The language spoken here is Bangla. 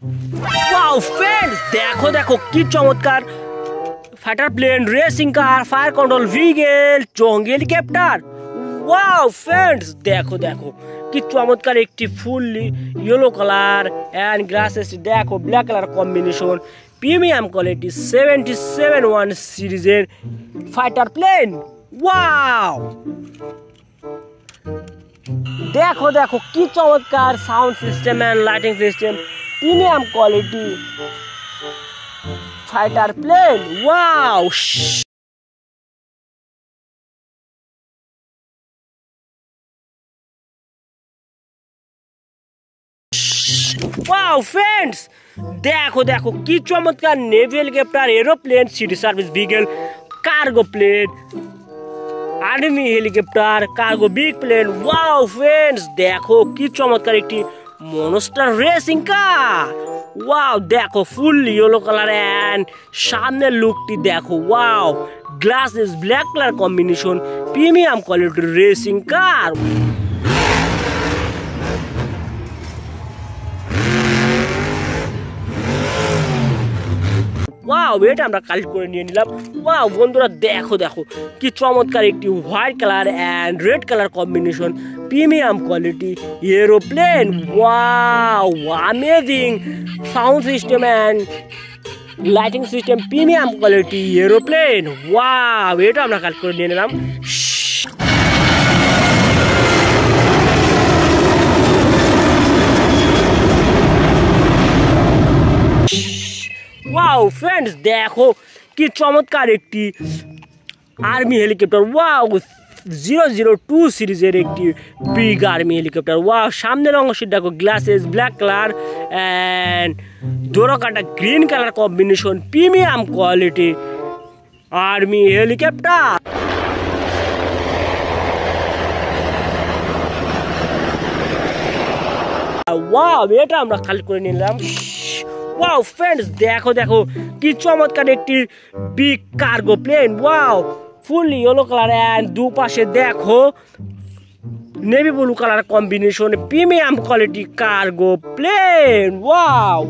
ওয়াও ফ্রেন্ডস, দেখো দেখো কি চমৎকার fighter plane, racing car, fire control vehicle, জঙ্গি হেলিকপ্টার। ওয়াও ফ্রেন্ডস, দেখো দেখো কি চমৎকার একটি fully yellow colour and glasses, দেখো black colour combination, premium quality 77-1 সিরিজের ফাইটার প্লেন। ওয়াও দেখো দেখো কি চমৎকার sound system and lighting system, premium quality fighter plane. Wow wow friends, দেখো দেখো কি চমৎকার navy helicopter, aeroplane, city service vehicle, cargo plane, army helicopter, cargo big plane. Wow friends, দেখো কি চমৎকার একটি মনস্টার রেসিং কার। ওয়াও দেখো ফুল ইয়েলো কালার অ্যান্ড সামনের লুকটি দেখো। Wow glasses black colour combination, premium কোয়ালিটির রেসিং কার। ওয়াও, এটা আমরা কালেক্ট করে নিয়ে নিলাম। ওয়াও বন্ধুরা, দেখো দেখো কি চমৎকার একটি white colour and red colour combination, premium quality aeroplane. Wow amazing sound system and lighting system, premium quality aeroplane. Wow, এটা আমরা কালেক্ট করে নিয়ে নিলাম। ওয়াও ফ্রেন্ডস, দেখো কি চমৎকার একটি আর্মি হেলিকপ্টার। ওয়াও 002 সিরিজের একটি বিগ আর্মি হেলিকপ্টার। ওয়াও সামনের অংশ দেখো গ্লাসেস ব্ল্যাক কালার অ্যান্ড দোরকাটা green colour combination, premium quality army helicopter. Wow, এটা আমরা কালেক্ট করে নিলাম। ওয়াও ফ্রেন্ডস, দেখো দেখো কি চমৎকার একটি big cargo plane. Wow fully yellow colour and দুপাশে দেখো navy blue colour combination, premium quality cargo plane. Wow